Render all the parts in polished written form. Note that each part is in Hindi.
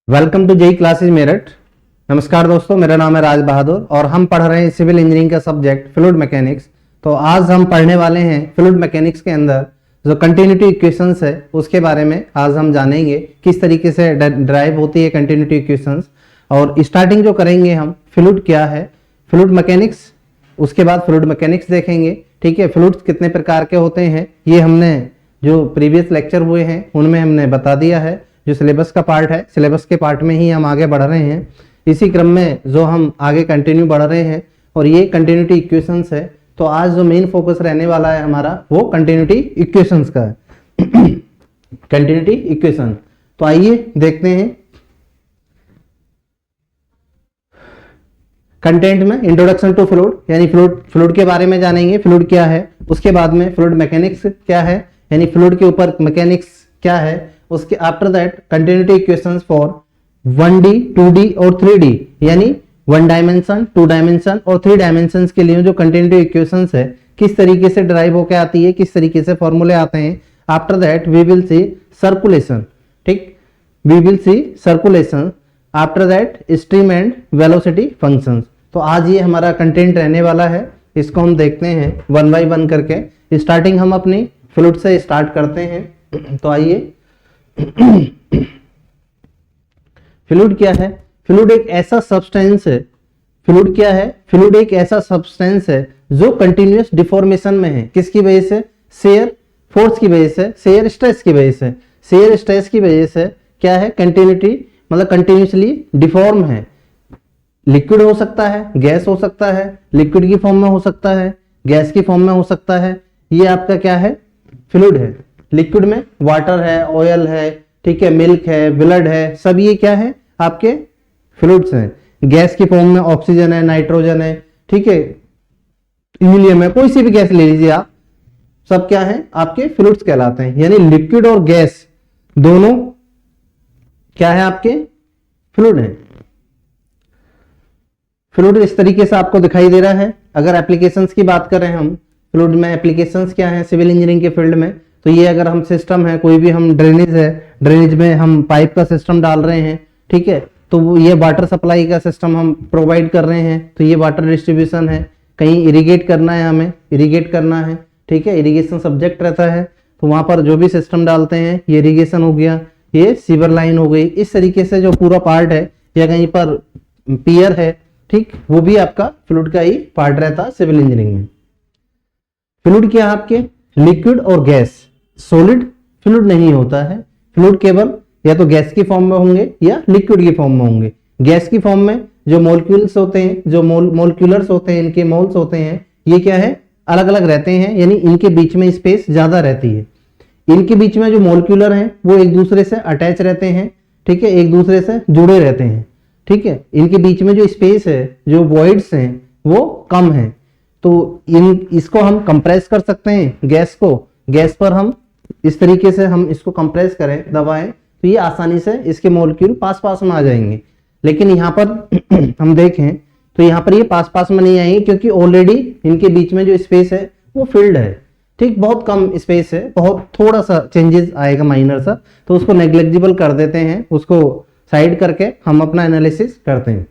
Welcome to JEE classes Meerut. नमस्कार दोस्तों, मेरा नाम है राज बहादुर और हम पढ़ रहे हैं सिविल इंजीनियरिंग का सब्जेक्ट फ्लूइड मैकेनिक्स। तो आज हम पढ़ने वाले हैं फ्लूइड मैकेनिक्स के अंदर जो कंटिन्यूटी इक्वेशंस है उसके बारे में आज हम जानेंगे किस तरीके से ड्राइव होती है कंटिन्यूटी इक्वेशंस। और स्टार्टिंग जो करेंगे हम फ्लूइड क्या है, फ्लूइड मैकेनिक्स, उसके बाद फ्लूइड मैकेनिक्स देखेंगे। ठीक है, फ्लूइड्स कितने प्रकार के होते हैं ये हमने जो प्रीवियस लेक्चर हुए हैं उनमें हमने बता दिया है। जो सिलेबस का पार्ट है, सिलेबस के पार्ट में ही हम आगे बढ़ रहे हैं। इसी क्रम में जो हम आगे कंटिन्यू बढ़ रहे हैं और ये कंटिन्यूटी इक्वेशंस है। तो आज जो मेन फोकस रहने वाला है हमारा वो कंटिन्यूटी इक्वेशंस का है। कंटिन्यूटी इक्वेशन, तो आइए देखते हैं। कंटेंट में इंट्रोडक्शन टू फ्लूइड, यानी फ्लूइड के बारे में जानेंगे, फ्लूइड क्या है। उसके बाद में फ्लूइड मैकेनिक्स क्या है, यानी फ्लूइड के ऊपर मैकेनिक्स क्या है। उसके after that continuity equations for 1D 2D और 3D, यानी 1 डायमेंशन 2 डायमेंशन और 3 डायमेंशन के लिए जो कंटिन्यूटी इक्वेशंस है किस तरीके से ड्राइव होकर आती है, किस तरीके से फॉर्मूले आते हैं। After that we will see circulation, ठीक, we will see circulation. After that stream and velocity functions. तो आज ये हमारा कंटेंट रहने वाला है, इसको हम देखते हैं 1 बाय 1 करके। स्टार्टिंग हम अपनी फ्लूइड से स्टार्ट करते हैं। तो आइए, फ्लूइड क्या है। फ्लूइड एक ऐसा सब्सटेंस है, फ्लूइड क्या है, फ्लूइड एक ऐसा सब्सटेंस है जो कंटिन्यूअस डिफॉर्मेशन में है। किसकी वजह से? शेयर फोर्स की वजह से, शेयर स्ट्रेस की वजह से। शेयर स्ट्रेस की वजह से क्या है, कंटिन्यूटी मतलब कंटिन्यूसली डिफॉर्म है। लिक्विड हो सकता है, गैस हो सकता है, लिक्विड की फॉर्म में हो सकता है, गैस की फॉर्म में हो सकता है। ये आपका क्या है, फ्लूइड है। लिक्विड में वाटर है, ऑयल है, ठीक है, मिल्क है, ब्लड है, सब ये क्या है आपके फ्लूइड्स हैं। गैस की फॉर्म में ऑक्सीजन है, नाइट्रोजन है, ठीक है, हीलियम है, कोई सी भी गैस ले लीजिए आप, सब क्या है आपके फ्लूइड्स कहलाते हैं। यानी लिक्विड और गैस दोनों क्या है आपके फ्लूइड है। फ्लूइड इस तरीके से आपको दिखाई दे रहा है। अगर एप्लीकेशंस की बात करें हम, फ्लूइड में एप्लीकेशंस क्या है सिविल इंजीनियरिंग के फील्ड में, तो ये अगर हम सिस्टम है, कोई भी हम ड्रेनेज है, ड्रेनेज में हम पाइप का सिस्टम डाल रहे हैं, ठीक है, तो ये वाटर सप्लाई का सिस्टम हम प्रोवाइड कर रहे हैं। तो ये वाटर डिस्ट्रीब्यूशन है, कहीं इरिगेट करना है, हमें इरिगेट करना है, ठीक है, इरिगेशन सब्जेक्ट रहता है। तो वहां पर जो भी सिस्टम डालते हैं, ये इरिगेशन हो गया, ये सीवर लाइन हो गई, इस तरीके से जो पूरा पार्ट है, या कहीं पर पियर है, ठीक, वो भी आपका फ्लूइड का ही पार्ट रहता है सिविल इंजीनियरिंग में। फ्लूइड क्या है आपके, लिक्विड और गैस, सॉलिड फ्लूइड नहीं होता है। फ्लूइड केवल या तो गैस की फॉर्म में होंगे या लिक्विड की फॉर्म में होंगे। गैस की फॉर्म में जो मॉलिक्यूल्स होते हैं, जो मॉलिक्यूलर्स होते हैं, इनके मोल्स होते हैं, ये क्या है अलग अलग रहते हैं, यानी इनके बीच में स्पेस ज्यादा रहती है। इनके बीच में जो मॉलिक्यूलर हैं वो एक दूसरे से अटैच रहते हैं, ठीक है, एक दूसरे से जुड़े रहते हैं, ठीक है। इनके बीच में जो स्पेस है, जो वॉइड्स हैं, वो कम है। तो इसको हम कंप्रेस कर सकते हैं, गैस को, गैस पर हम इस तरीके से हम इसको कंप्रेस करें, दबाएं, तो ये आसानी से इसके मॉलिक्यूल पास पास में आ जाएंगे। लेकिन यहाँ पर हम देखें तो यहाँ पर ये पास पास में नहीं आएंगे, क्योंकि ऑलरेडी इनके बीच में जो स्पेस है वो फिल्ड है, ठीक, बहुत कम स्पेस है, बहुत थोड़ा सा चेंजेस आएगा माइनर सा, तो उसको नेग्लेक्जिबल कर देते हैं, उसको साइड करके हम अपना एनालिसिस करते हैं।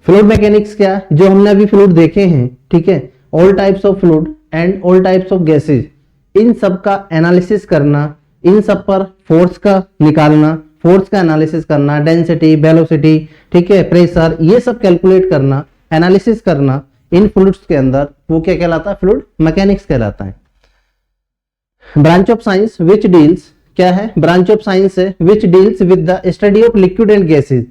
फ्लूइड मैकेनिक्स क्या है, जो हमने अभी फ्लूइड देखे हैं, ठीक है, all types of fluid and all types of gases, इन सब का एनालिसिस करना, इन सब पर फोर्स का निकालना, फोर्स का एनालिसिस करना, डेंसिटी, वेलोसिटी, ठीक है, प्रेशर, ये सब कैलकुलेट करना, एनालिसिस करना इन फ्लूइड्स के अंदर, वो क्या कहलाता है, फ्लूइड मैकेनिक्स कहलाता है। Branch of science which deals, क्या है, ब्रांच ऑफ साइंस है which deals with the study of liquid and gases,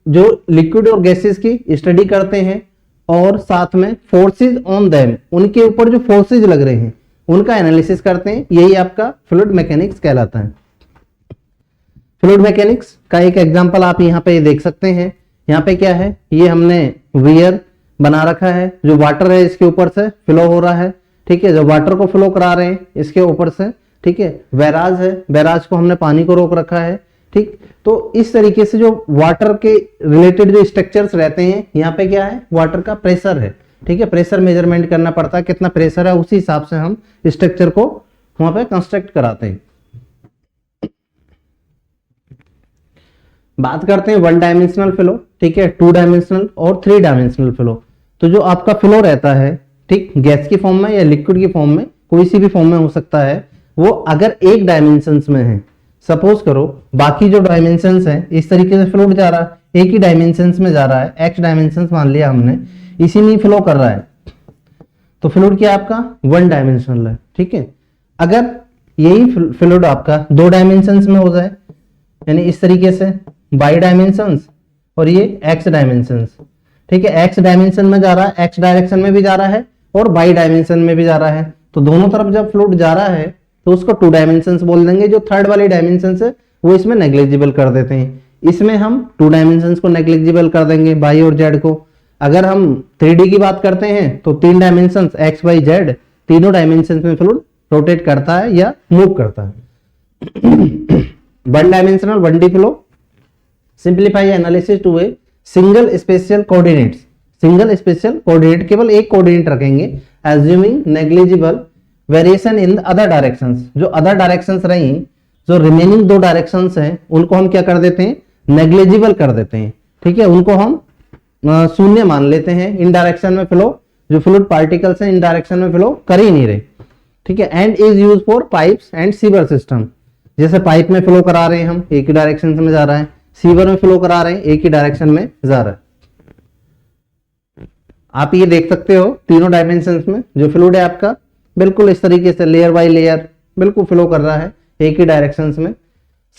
जो लिक्विड और गैसेज की स्टडी करते हैं और साथ में फोर्सेज ऑन देम, उनके ऊपर जो फोर्सेज लग रहे हैं उनका एनालिसिस करते हैं, यही आपका फ्लूइड मैकेनिक्स कहलाता है। फ्लूइड मैकेनिक्स का एक एग्जांपल आप यहाँ पे देख सकते हैं। यहाँ पे क्या है, ये हमने वियर बना रखा है, जो वाटर है इसके ऊपर से फ्लो हो रहा है, ठीक है, जो वाटर को फ्लो करा रहे हैं इसके ऊपर से, ठीक है, बैराज है, बैराज को हमने पानी को रोक रखा है, ठीक। तो इस तरीके से जो वाटर के रिलेटेड जो स्ट्रक्चर्स रहते हैं, यहाँ पे क्या है, वाटर का प्रेशर है, ठीक है, प्रेशर मेजरमेंट करना पड़ता है, कितना प्रेशर है, उसी हिसाब से हम स्ट्रक्चर को वहां पे कंस्ट्रक्ट कराते हैं। बात करते हैं वन डायमेंशनल फ्लो, ठीक है, टू डायमेंशनल और थ्री डायमेंशनल फ्लो। तो जो आपका फ्लो रहता है, ठीक, गैस की फॉर्म में या लिक्विड की फॉर्म में, कोई सी भी फॉर्म में हो सकता है, वो अगर एक डायमेंशंस में है, सपोज करो बाकी जो डायमेंशंस हैं इस तरीके से फ्लूइड जा रहा है, एक ही डायमेंशंस में जा रहा है, एक्स डायमेंशंस मान लिया हमने, इसी में फ्लो कर रहा है, तो फ्लूइड क्या आपका वन डायमेंशनल है, ठीक है। अगर यही फ्लूइड आपका दो डायमेंशंस में हो जाए, यानी इस तरीके से बाई डायमेंशंस और ये एक्स डायमेंशंस, ठीक है, एक्स डायमेंशन में जा रहा है, एक्स डायरेक्शन में भी जा रहा है और बाई डायमेंशन में भी जा रहा है, तो दोनों तरफ जब फ्लूइड जा रहा है तो उसको टू डायमेंशंस बोल देंगे। जो थर्ड वाली डायमेंशन है वो इसमें नेग्लिजिबल कर देते हैं, इसमें हम टू डायमेंशंस को नेग्लिजिबल कर देंगे, बाई और जेड को। अगर हम 3D की बात करते हैं तो तीन डायमेंशंस एक्स वाई जेड, तीनों डायमेंशंस में फ्लूइड रोटेट करता है या मूव करता है। One dimensional 1D flow simplify analysis to a single spatial coordinates, single spatial coordinate, केवल एक कोऑर्डिनेट रखेंगे, assuming negligible variation in other directions. जो अदर डायरेक्शंस रही, जो रिमेनिंग दो डायरेक्शंस हैं, उनको हम क्या कर देते हैं, नेग्लिजिबल कर देते हैं, ठीक है, उनको हम शून्य मान लेते हैं। इन डायरेक्शन में फ्लो, जो फ्लूइड पार्टिकल्स हैं इन डायरेक्शन में फ्लो कर ही नहीं रहे, ठीक है। And is use for pipes and sewer system, जैसे पाइप में फ्लो करा रहे हैं हम, एक ही डायरेक्शन में जा रहा है, सीवर में फ्लो करा रहे हैं, एक ही डायरेक्शन में जा रहा है। आप ये देख सकते हो तीनों डायमेंशंस में जो फ्लूइड है आपका बिल्कुल इस तरीके से लेयर बाय लेयर बिल्कुल फ्लो कर रहा है एक ही डायरेक्शंस में।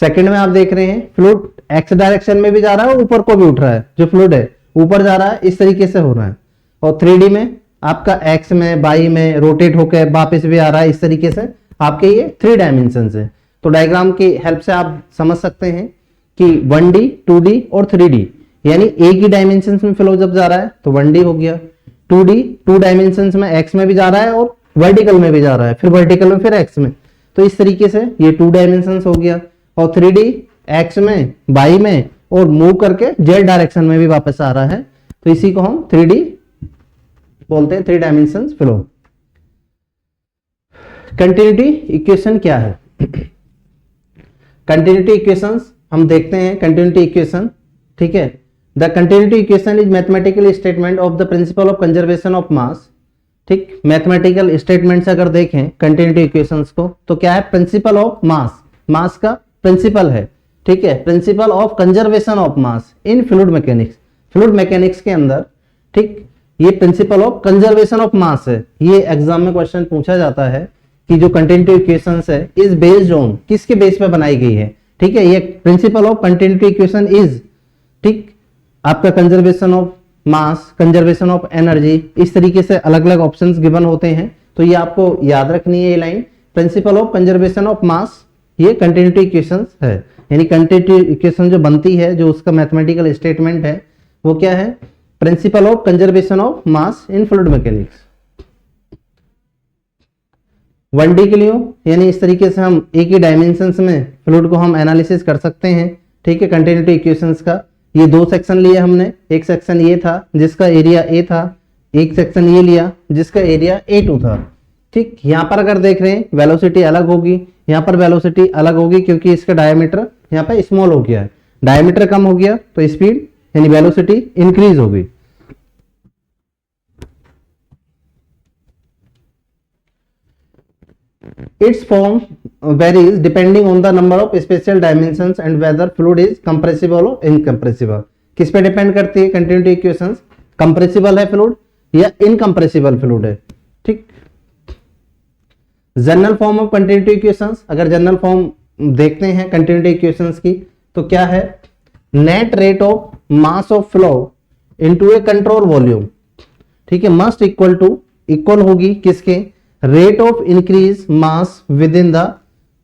सेकंड में आप देख रहे हैं फ्लूइड एक्स डायरेक्शन में भी जा रहा है और ऊपर को भी उठ रहा है, जो फ्लूइड है ऊपर जा रहा है, इस तरीके से हो रहा है। और 3D में आपका एक्स में बाई में रोटेट होकर वापस भी आ रहा है, इस तरीके से आपके ये 3 डायमेंशन है। तो डायग्राम की हेल्प से आप समझ सकते हैं कि 1D 2D और 3D, यानी एक ही डायमेंशन में फ्लो जब जा रहा है तो 1D हो गया, 2D 2 डायमेंशन में एक्स में भी जा रहा है और वर्टिकल में भी जा रहा है, फिर वर्टिकल में फिर एक्स में, तो इस तरीके से ये 2 डायमेंशन हो गया। और 3D एक्स में बाई में और मूव करके जेड डायरेक्शन में भी वापस आ रहा है, तो इसी को हम 3D बोलते हैं, 3 डायमेंशन फ्लो। कंटिन्यूटी इक्वेशन क्या है? कंटिन्यूटी इक्वेशंस हम देखते हैं। कंटिन्यूटी इक्वेशन, ठीक है, the continuity equation is mathematical statement of the principle of conservation of mass. ठीक, मैथमेटिकल स्टेटमेंट से अगर देखें कंटिन्यूटी इक्वेशंस को तो क्या है, प्रिंसिपल ऑफ मास, मास का प्रिंसिपल है, ठीक है, principle of conservation of mass in fluid mechanics, fluid mechanics के अंदर, ठीक, ये principle of conservation of mass है। ये एग्जाम में क्वेश्चन पूछा जाता है कि जो कंटिन्यूटी इक्वेशंस है इज बेस्ड ऑन, किसके बेस पे बनाई गई है, ठीक है, ये principle of continuity equation is, ठीक, आपका conservation of mass, conservation of energy, इस तरीके से अलग अलग ऑप्शंस गिवन होते हैं। तो ये आपको याद रखनी है, ये line principle of conservation of mass, ये कंटिन्यूटी इक्वेशंस है। यानी कंटिन्यूटी इक्वेशन जो बनती है, जो उसका मैथमेटिकल स्टेटमेंट है, वो क्या है, principle of conservation of mass in fluid mechanics. 1D के लिए यानी इस तरीके से हम एक ही डायमेंशंस में फ्लूइड को हम एनालिसिस कर सकते हैं, ठीक है, कंटिन्यूटी इक्वेशंस का। ये 2 सेक्शन लिए हमने, एक सेक्शन ये था जिसका एरिया A था, एक सेक्शन ये लिया जिसका एरिया A2 था, ठीक। यहाँ पर अगर देख रहे हैं वेलोसिटी अलग होगी, यहाँ पर वेलोसिटी अलग होगी क्योंकि इसका डायमीटर यहाँ पे स्मॉल हो गया है, डायमीटर कम हो गया तो स्पीड यानी वेलोसिटी इंक्रीज होगी। Its form varies depending on the number of spatial dimensions and whether fluid is compressible or incompressible। किस पे डिपेंड करती है कंटिन्यूटी इक्वेशंस, कंप्रेसिबल है फ्लूइड या इनकम्प्रेसिबल फ्लूइड है, ठीक। General form of continuity equations, अगर जनरल फॉर्म देखते हैं कंटिन्यूटी इक्वेशंस की तो क्या है, net rate of mass of flow into A control volume, ठीक है, मस्ट इक्वल होगी किसके, rate of increase mass with in the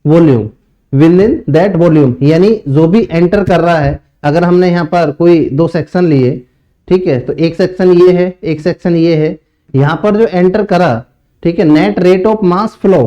volume, with in that volume, यानी जो भी एंटर कर रहा है, अगर हमने यहाँ पर कोई 2 सेक्शन लिए, ठीक है, तो एक सेक्शन ये है, एक सेक्शन ये है, यहाँ पर जो एंटर करा, ठीक है, net rate of mass flow,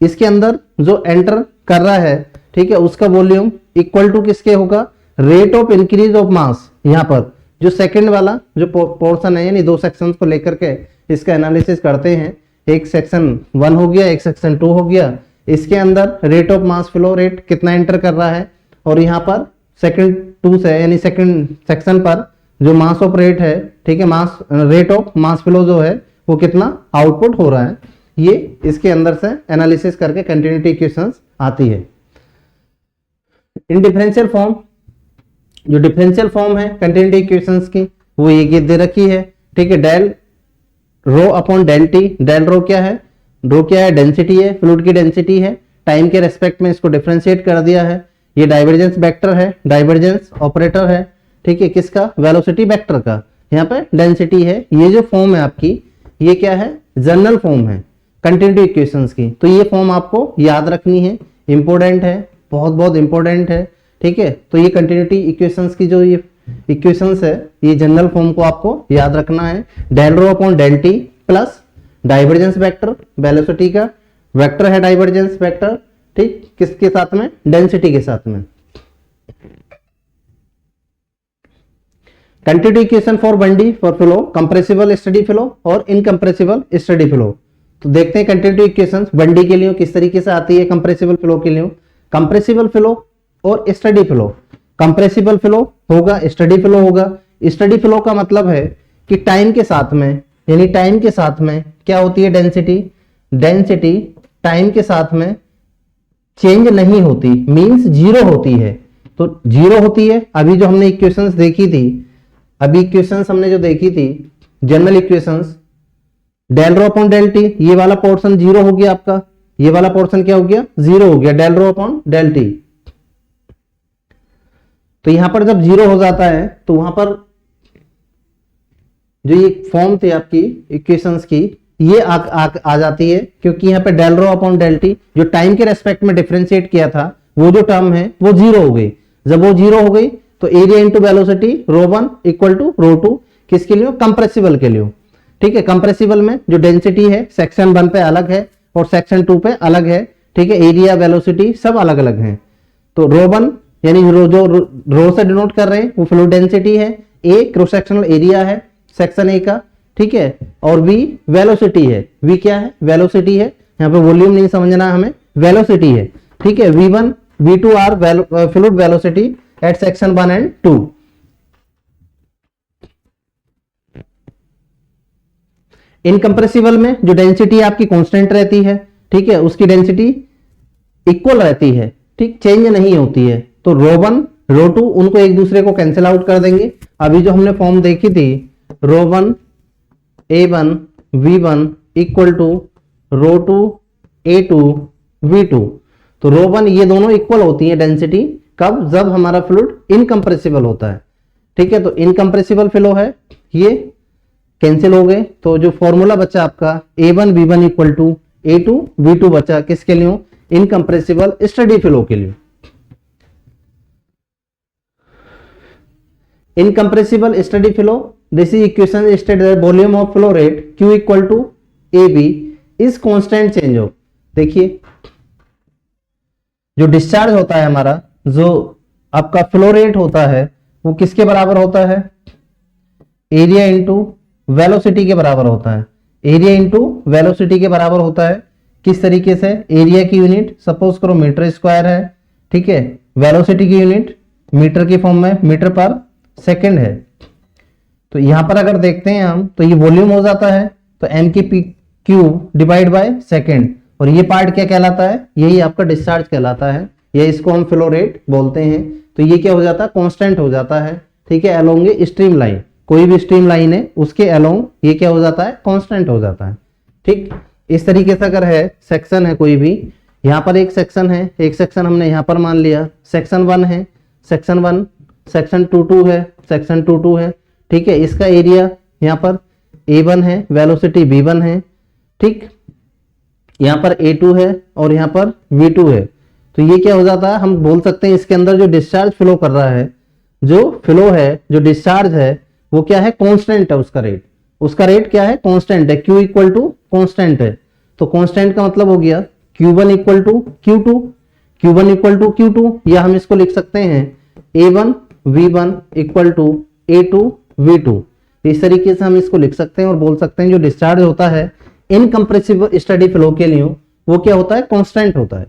इसके अंदर जो एंटर कर रहा है, ठीक है, उसका वॉल्यूम इक्वल टू किसके होगा, rate of increase of mass. यहाँ पर जो सेकंड वाला जो पोर्शन है, यानी 2 सेक्शंस को लेकर के इसका एनालिसिस करते हैं, एक सेक्शन 1 हो गया, एक सेक्शन 2 हो गया, इसके अंदर rate of mass flow rate कितना एंटर कर रहा है और यहाँ पर सेकंड टू से यानी सेकंड सेक्शन पर जो मास ऑफ रेट है, ठीक है, मास रेट ऑफ मास फ्लो जो है वो कितना आउटपुट हो रहा है, ये इसके अंदर से एनालिसिस करके कंटिन्यूटी इक्वेशंस आती है। इन डिफरेंशियल फॉर्म, जो डिफरेंशियल फॉर्म है कंटिन्यूटी इक्वेशंस की वो ये दे रखी है, ठीक है, del rho upon del T. Del rho क्या है, रो क्या है, डेंसिटी है, फ्लूइड की डेंसिटी है, टाइम के रेस्पेक्ट में इसको डिफरेंशिएट कर दिया है। ये डाइवर्जेंस वेक्टर है, डाइवर्जेंस ऑपरेटर है, ठीक है, किसका, वेलोसिटी वेक्टर का, यहाँ पे डेंसिटी है। ये जो फॉर्म है आपकी, ये क्या है, जनरल फॉर्म है कंटिन्यूटी इक्वेशंस की। तो ये फॉर्म आपको याद रखनी है, इंपॉर्टेंट है, बहुत बहुत इंपॉर्टेंट है, ठीक है। तो ये कंटिन्यूटी इक्वेशंस की जो ये इक्वेशंस है, ये जनरल फॉर्म को आपको याद रखना है। Del rho upon del T plus divergence vector, velocity का वेक्टर है डाइवर्जेंस वेक्टर, ठीक, किसके साथ में, डेंसिटी के साथ में। Continuity equation for 1D for flow, compressible steady flow और इनकंप्रेसिबल स्टडी फ्लो। तो देखते हैं कंटिन्यूटी इक्वेशंस 1D के लिए किस तरीके से आती है, कंप्रेसिबल फ्लो के लिए। कंप्रेसिबल फ्लो और स्टडी फ्लो, कंप्रेसिबल फ्लो होगा, स्टडी फ्लो होगा। स्टडी फ्लो का मतलब है कि टाइम के साथ में, यानी टाइम के साथ में क्या होती है, डेंसिटी, डेंसिटी टाइम के साथ में चेंज नहीं होती, मींस जीरो होती है। तो जीरो होती है। अभी जो हमने इक्वेशंस देखी थी, अभी इक्वेशंस हमने जो देखी थी general equations, del rho upon del T, ये वाला पोर्शन जीरो हो गया आपका, ये वाला पोर्शन क्या हो गया, जीरो हो गया, del rho upon del T. तो यहां पर जब जीरो हो जाता है तो वहां पर जो ये फॉर्म थी आपकी इक्वेशंस की, ये आ जाती है, क्योंकि यहाँ पे del rho upon del T जो टाइम के रेस्पेक्ट में डिफरेंशिएट किया था, वो जो टर्म है वो जीरो हो गई। जब वो जीरो हो गई तो area into velocity rho one equal to rho two, किसके लिए, कंप्रेसिबल के लिए, ठीक है। कंप्रेसिबल में जो डेंसिटी है सेक्शन 1 पे अलग है और सेक्शन 2 पे अलग है, ठीक है, एरिया वेलोसिटी सब अलग अलग हैं। तो रो वन यानी जो रो से डिनोट कर रहे हैं वो फ्लूइड डेंसिटी है, ए क्रॉस सेक्शनल एरिया है सेक्शन ए का, ठीक है, और वी वेलोसिटी है, वी क्या है, वेलोसिटी है, यहाँ पे वॉल्यूम नहीं समझना हमें, वेलोसिटी है, ठीक है। v1 v2 are fluid velocity at section 1 and 2। Incompressible में जो डेंसिटी आपकी कांस्टेंट रहती है, ठीक है, उसकी डेंसिटी इक्वल रहती है, ठीक, चेंज नहीं होती है। तो रो वन रो टू उनको एक दूसरे को कैंसिल आउट कर देंगे। अभी जो हमने फॉर्म देखी थी, rho one A1 V1 equal to rho two A2 V2, तो रो वन ये दोनों इक्वल होती है डेंसिटी, कब, जब हमारा फ्लूइड इनकंप्रेसिबल होता है, ठीक है। तो इनकंप्रेसिबल फ्लो है, ये कैंसिल हो गए, तो जो फॉर्मूला बचा आपका A1 V1 equal to A2 V2 बचा, किसके लिए, इनकंप्रेसिबल स्टडी फ्लो के लिए। Incompressible steady flow, this is equation stated that volume of flow rate q equal to ab is constant change of, देखिए जो डिस्चार्ज होता है हमारा, जो आपका फ्लो रेट होता है वो किसके बराबर होता है, एरिया इंटू वेलोसिटी के बराबर होता है, एरिया इंटू वेलोसिटी के बराबर होता है। किस तरीके से, एरिया की यूनिट सपोज करो मीटर स्क्वायर है, ठीक है, वेलोसिटी की यूनिट मीटर की फॉर्म में मीटर पर सेकेंड है। तो यहां पर अगर देखते हैं हम तो ये वॉल्यूम हो जाता है, तो m की P cube divide by second, और ये पार्ट क्या कहलाता है, यही आपका डिस्चार्ज कहलाता है, या इसको हम फ्लो रेट बोलते हैं। तो ये क्या हो जाता है, कांस्टेंट हो जाता है, ठीक है, अलोंग ए स्ट्रीम लाइन, कोई भी स्ट्रीम लाइन है उसके अलोंग ये क्या हो जाता है, कांस्टेंट हो जाता है, ठीक। इस तरीके से अगर है सेक्शन है कोई भी, यहाँ पर एक सेक्शन है, एक सेक्शन हमने यहाँ पर मान लिया सेक्शन 1 है, सेक्शन 1, सेक्शन 2 है, सेक्शन 2 है, ठीक है। इसका एरिया यहाँ पर A1 है, वेलोसिटी V1 है, ठीक, यहाँ पर A2 है और यहाँ पर V2 है। तो ये क्या हो जाता है, हम बोल सकते हैं इसके अंदर जो डिस्चार्ज फ्लो कर रहा है, जो फ्लो है, जो डिस्चार्ज है, वो क्या है, कांस्टेंट है, उसका रेट क्या है, कांस्टेंट है, Q इक्वल टू कांस्टेंट है। तो कांस्टेंट का मतलब हो गया Q1 equal to Q2, Q1 equal to Q2, या हम इसको लिख सकते हैं A1 V1 equal to A2 V2। इस तरीके से हम इसको लिख सकते हैं और बोल सकते हैं जो डिस्चार्ज होता है इनकंप्रेसिबल स्टडी फ्लो के लिए वो क्या होता है, कांस्टेंट होता है।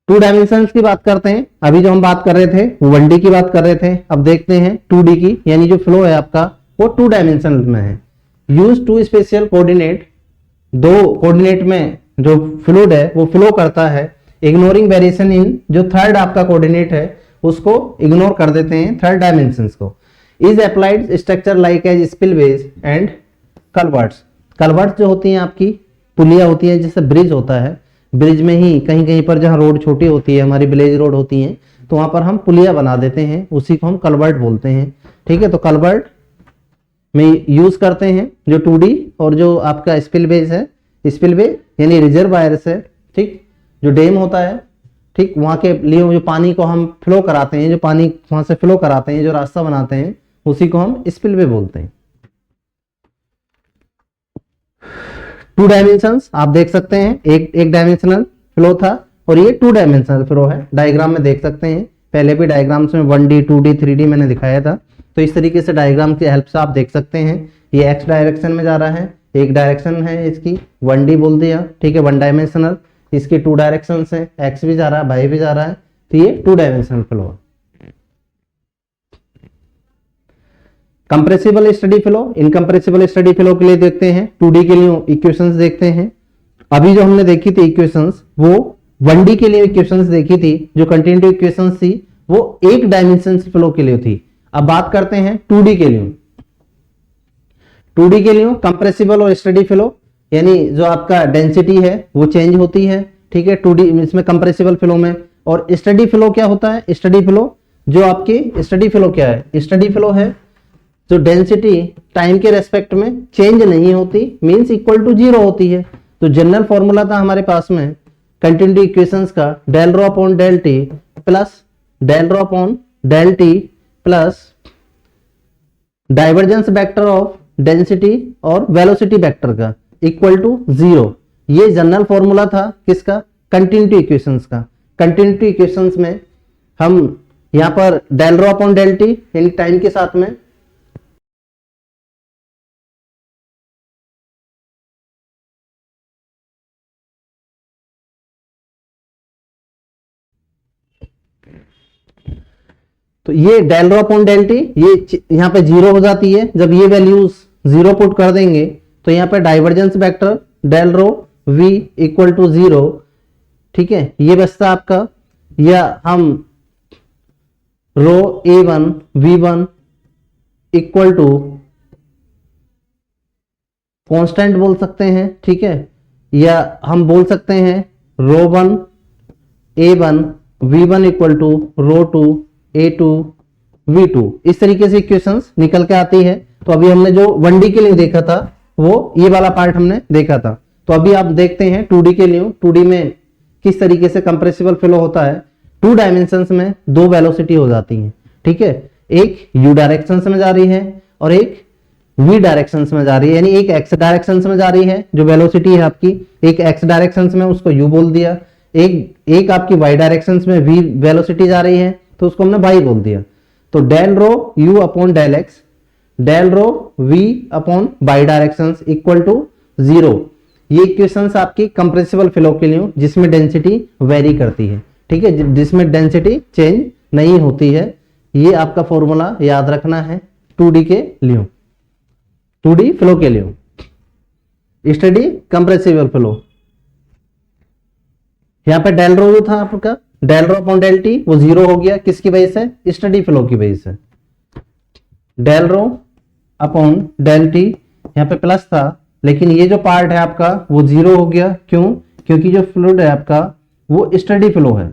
टू डायमेंशंस की बात करते हैं। अभी जो हम बात कर रहे थे वो 1D की बात कर रहे थे, अब देखते हैं 2D की, यानी जो फ्लो है आपका वो 2 डायमेंशन में है। यूज टू स्पेशल कोऑर्डिनेट, दो कोऑर्डिनेट में जो फ्लूइड है वो फ्लो करता है। इग्नोरिंग वेरिएशन इन, जो थर्ड आपका कोऑर्डिनेट है उसको इग्नोर कर देते हैं थर्ड डायमेंशंस को। Is applied structure like as spillways and culverts. Culverts जो होती हैं आपकी पुलिया होती है, जैसे ब्रिज होता है, ब्रिज में ही कहीं कहीं पर जहां रोड छोटी होती है, हमारी विलेज रोड होती है, तो वहां पर हम पुलिया बना देते हैं, उसी को हम कलवर्ट बोलते हैं। ठीक है, तो कलवर्ट में यूज करते हैं जो 2D, और जो आपका स्पिलवेज है, स्पिलवे यानी रिजर्वायर्स है, ठीक, जो डैम होता है, ठीक, वहां के लिए जो पानी को हम फ्लो कराते हैं, जो पानी वहां से फ्लो कराते हैं, जो रास्ता बनाते हैं, उसी को हम स्पिलवे बोलते हैं। 2 डायमेंशंस आप देख सकते हैं, एक डायमेंशनल फ्लो था और ये 2 डायमेंशनल फ्लो है। डायग्राम में देख सकते हैं, पहले भी डायग्राम्स में 1D 2D 3D मैंने दिखाया था, तो इस तरीके से डायग्राम की हेल्प से आप देख सकते हैं। ये एक्स डायरेक्शन में जा रहा है, एक डायरेक्शन है इसकी 1D बोल दिया, ठीक है, 1 डायमेंशनल। इसकी 2 डायरेक्शन है, एक्स भी जा रहा है, वाई भी जा रहा है, तो ये 2 डायमेंशनल फ्लो है। Compressible steady flow, incompressible steady flow के लिए देखते हैं 2D के लिए इक्वेशंस देखते हैं। अभी जो हमने देखी थी इक्वेशंस, वो 1D के लिए इक्वेशंस देखी थी, जो कंटिन्यूटी इक्वेशंस थी वो एक डायमेंशन फ्लो के लिए थी। अब बात करते हैं 2D के लिए। 2D के लिए कंप्रेसिबल और स्टडी फ्लो, यानी जो आपका डेंसिटी है वो चेंज होती है, ठीक है, 2D इसमें कंप्रेसिबल फ्लो में। और स्टडी फ्लो क्या होता है? स्टडी फ्लो जो आपकी स्टडी फ्लो क्या है? स्टडी फ्लो है जो डेंसिटी टाइम के रेस्पेक्ट में चेंज नहीं होती, मींस इक्वल टू 0 होती है। तो जनरल फॉर्मूला था हमारे पास में कंटिन्यूटी इक्वेशंस का, del rho upon del T plus del rho upon del T plus divergence vector of density और वेलोसिटी वेक्टर का इक्वल टू 0। ये जनरल फॉर्मूला था किसका? कंटिन्यूटी इक्वेशंस का। कंटिन्यूटी इक्वेशंस में हम यहां पर del rho upon del T यानी टाइम के साथ में तो ये del rho upon del T ये यहां पे 0 हो जाती है। जब ये वैल्यूज 0 पुट कर देंगे तो यहां पे divergence vector del rho v equal to 0, ठीक है, ये बचता आपका, या हम रो a1 v1 equal to constant बोल सकते हैं, ठीक है, या हम बोल सकते हैं रो 1 a1 v1 equal to row 2 a2 v2। इस तरीके से इक्वेशंस निकल के आती है। तो अभी हमने जो 1D के लिए देखा था वो ये वाला पार्ट हमने देखा था। तो अभी आप देखते हैं 2D के लिए, 2D में किस तरीके से कंप्रेसिबल फ्लो होता है। 2 डायमेंशंस में 2 वेलोसिटी हो जाती हैं, ठीक है, एक u डायरेक्शन में जा रही है और एक v डायरेक्शन में जा रही है, यानी एक x डायरेक्शन में जा रही है जो वेलोसिटी है आपकी, एक x डायरेक्शन में उसको u बोल दिया, एक आपकी y डायरेक्शन में v वेलोसिटी जा रही है तो उसको हमने y बोल दिया। तो del rho u upon del x, del rho v upon y direction equal to 0। ये इक्वेशंस आपकी कंप्रेसिबल फ्लो के लिए जिसमें डेंसिटी वेरी करती है, ठीक है, जिसमें डेंसिटी चेंज नहीं होती है। ये आपका फॉर्मूला याद रखना है 2D के लिए, 2D फ्लो के लिए। स्टडी कंप्रेसिबल फ्लो, यहां पे डेल रो जो था आपका del rho upon del t वो 0 हो गया, किसकी वजह से? स्टडी फ्लो की वजह से। Del rho upon del t यहां पे प्लस था, लेकिन ये जो पार्ट है आपका वो 0 हो गया। क्यों? क्योंकि जो फ्लूइड है आपका वो स्टडी फ्लो है,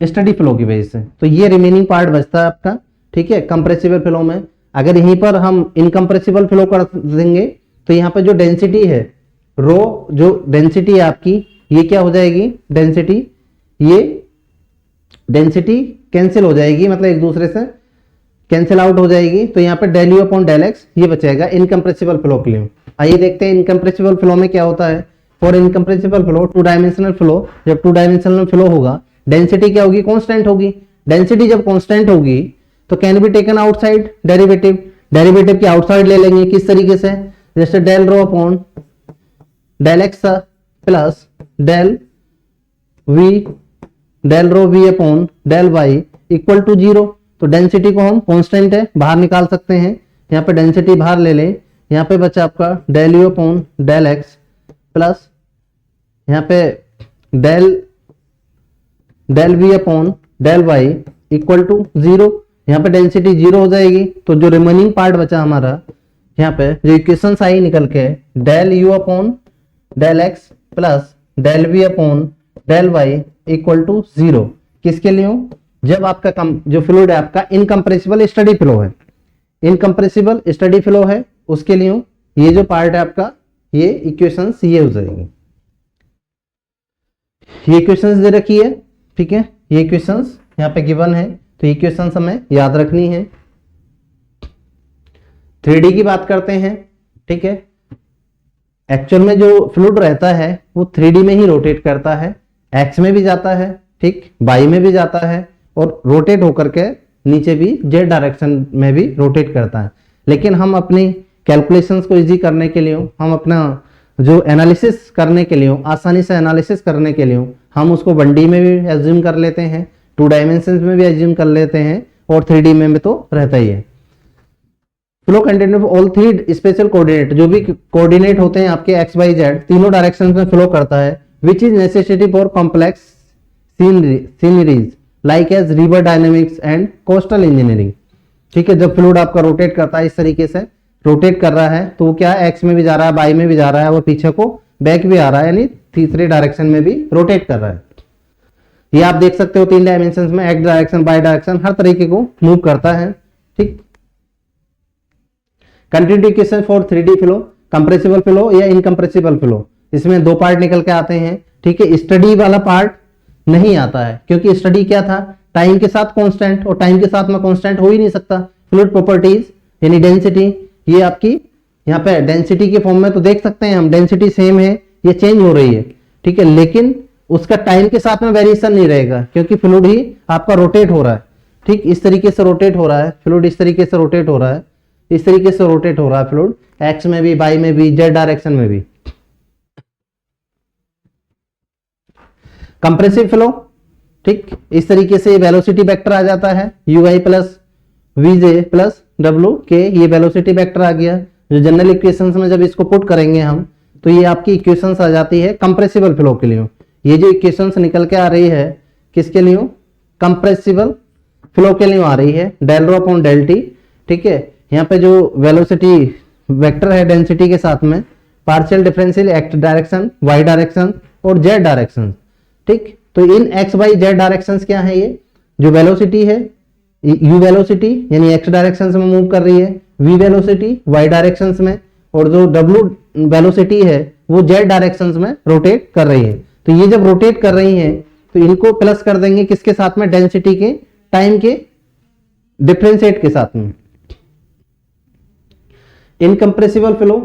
स्टडी फ्लो की वजह से। तो ये रिमेनिंग पार्ट बचता है आपका, ठीक है, कंप्रेसिबल फ्लो में। अगर यहीं पर हम इनकंप्रेसिबल फ्लो कर देंगे तो यहाँ पे जो डेंसिटी है रो, जो डेंसिटी है आपकी, ये क्या हो जाएगी? डेंसिटी, ये डेंसिटी कैंसिल हो जाएगी, मतलब एक दूसरे से कैंसिल आउट हो जाएगी। तो यहाँ पे del u upon del x ये बचेगा इनकंप्रेसिबल फ्लो के लिए। आइए देखते हैं इनकंप्रेसिबल फ्लो में क्या होता है। For incompressible flow 2 dimensional flow, जब 2 डायमेंशनल फ्लो होगा डेंसिटी क्या होगी? कांस्टेंट होगी। डेंसिटी जब कांस्टेंट होगी तो can be taken outside derivative, derivative की आउटसाइड ले लेंगे। किस तरीके से? जैसे del rho upon del x plus del v del rho v upon del y equal to 0। तो डेंसिटी को हम कांस्टेंट है बाहर निकाल सकते हैं, यहाँ पे डेंसिटी बाहर ले लें, यहाँ पे बचा आपका del u upon del x plus यहाँ पे del v upon del y equal to 0। यहाँ पे डेंसिटी 0 हो जाएगी, तो जो रिमेनिंग पार्ट बचा हमारा यहाँ पे जो इक्वेशंस आई निकल के del u upon del x plus del v upon del y equal to 0। किसके लिए हो? जब आपका जो फ्लूइड है आपका इनकम्प्रेसिबल स्टडी फ्लो है, इनकम्प्रेसिबल स्टडी फ्लो है, उसके लिए हो। ये जो पार्ट है आपका ये इक्वेशंस ये हो जाएगी, ये इक्वेशंस दे रखी है, ठीक है, ये इक्वेशंस यहाँ पे गिवन है, तो इक्वेशंस हमें याद रखनी है। 3D की बात करते हैं, ठीक है। एक्चुअल में जो फ्लूइड रहता है वो 3D में ही रोटेट करता है, एक्स में भी जाता है, ठीक, वाई में भी जाता है, और रोटेट होकर के नीचे भी जेड डायरेक्शन में भी रोटेट करता है। लेकिन हम अपनी कैलकुलेशंस को इजी करने के लिए, हम अपना जो एनालिसिस करने के लिए, आसानी से एनालिसिस करने के लिए हम उसको 1D में भी एज्यूम कर लेते हैं, 2 डायमेंशंस में भी एज्यूम कर लेते हैं, और 3D में भी तो रहता ही है। Flow continue all 3 spatial coordinate, जो भी कोऑर्डिनेट होते हैं आपके एक्स वाई जेड तीनों डायरेक्शंस में फ्लो करता है, which is necessity for complex sceneries like as river dynamics and coastal engineering. ठीक है, जब फ्लूइड आपका रोटेट करता है, इस तरीके से रोटेट कर रहा है, तो वो क्या है, एक्स में भी जा रहा है, वाई में भी जा रहा है, वो पीछे को बैक भी आ रहा है, यानी तीसरे डायरेक्शन में भी रोटेट कर रहा है। ये आप देख सकते हो 3 डायमेंशंस में, एक्स डायरेक्शन, वाई डायरेक्शन, हर तरीके को मूव करता है। ठीक, continuity equation for 3D flow, compressible flow या इनकंप्रेसिबल फ्लो, इसमें 2 पार्ट निकल के आते हैं। ठीक है, स्टडी वाला पार्ट नहीं आता है, क्योंकि स्टडी क्या था, टाइम के साथ कांस्टेंट, और टाइम के साथ में कांस्टेंट हो ही नहीं सकता। फ्लूइड प्रॉपर्टीज यानी डेंसिटी, ये आपकी यहाँ पे डेंसिटी के फॉर्म में तो देख सकते हैं हम, डेंसिटी सेम है, ये चेंज हो रही है, ठीक है, लेकिन उसका टाइम के साथ में वेरिएशन नहीं रहेगा, क्योंकि फ्लूइड ही आपका रोटेट हो रहा है। ठीक, इस तरीके से रोटेट हो रहा है फ्लूइड, इस तरीके से रोटेट हो रहा है, इस तरीके से रोटेट हो रहा है फ्लूइड, एक्स में भी, वाई में भी, जेड डायरेक्शन में भी। कंप्रेसिव फ्लो, ठीक, इस तरीके से वेलोसिटी वेक्टर आ जाता है, u i plus v j plus डब्ल्यू के, ये वेलोसिटी वेक्टर आ गया। जो जनरल इक्वेशंस में जब इसको पुट करेंगे हम, तो ये आपकी इक्वेशंस आ जाती है कंप्रेसिबल फ्लो के लिए। ये जो इक्वेशंस निकल के आ रही है किसके लिए, कंप्रेसिबल फ्लो के लिए आ रही है, del rho upon del t. ठीक है, यहाँ पे जो वेलोसिटी वेक्टर है डेंसिटी के साथ में, partial differential x direction, y direction और जेड डायरेक्शन। ठीक, तो इन एक्स वाई जेड डायरेक्शंस क्या है, ये जो वेलोसिटी है, यू वेलोसिटी यानी एक्स डायरेक्शन में मूव कर रही है, वी वेलोसिटी वाई डायरेक्शंस में, और जो डब्ल्यू वेलोसिटी है वो जेड डायरेक्शंस में रोटेट कर रही है। तो ये जब रोटेट कर रही है तो इनको प्लस कर देंगे किसके साथ में, डेंसिटी के टाइम के डिफरेंशिएट के साथ में। इनकंप्रेसिबल फ्लो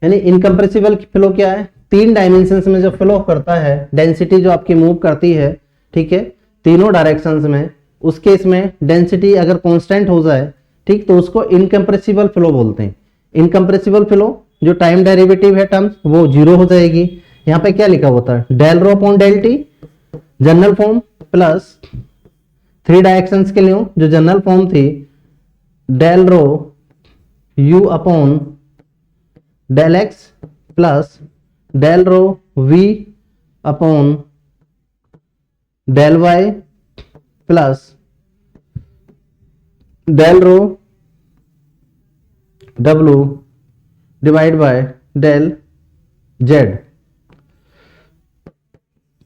यानी इनकंप्रेसिबल फ्लो क्या है, 3 डायमेंशंस में जो फ्लो करता है, डेंसिटी जो आपकी मूव करती है, ठीक है, तीनों डायरेक्शंस में, उस केस में डेंसिटी अगर कांस्टेंट हो जाए, ठीक, तो उसको इनकंप्रेसिबल फ्लो बोलते हैं। इनकंप्रेसिबल फ्लो जो टाइम डेरिवेटिव है टर्म्स वो 0 हो जाएगी। यहाँ पे क्या लिखा होता है, del rho upon del t general form plus 3 directions के लिए जो जनरल फॉर्म थी, del rho u upon del x plus del rho v upon del y plus del rho डब्ल्यू divide by del z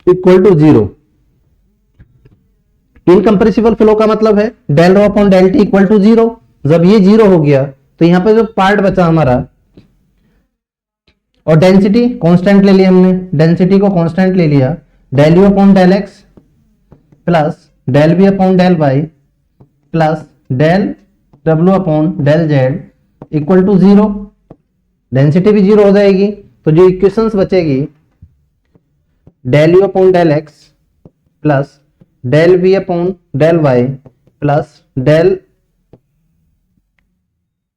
equal to 0। Incompressible flow का मतलब है del rho upon del t equal to 0। जब ये 0 हो गया तो यहां पे जो पार्ट बचा हमारा, और डेंसिटी कांस्टेंट ले लिया हमने, डेंसिटी को कांस्टेंट ले लिया, del u upon del x plus del v upon del y plus del डब्ल्यू upon del z equal to 0। Density भी 0 हो जाएगी, तो जो इक्वेशंस बचेगी, del u upon del x plus del v upon del y plus del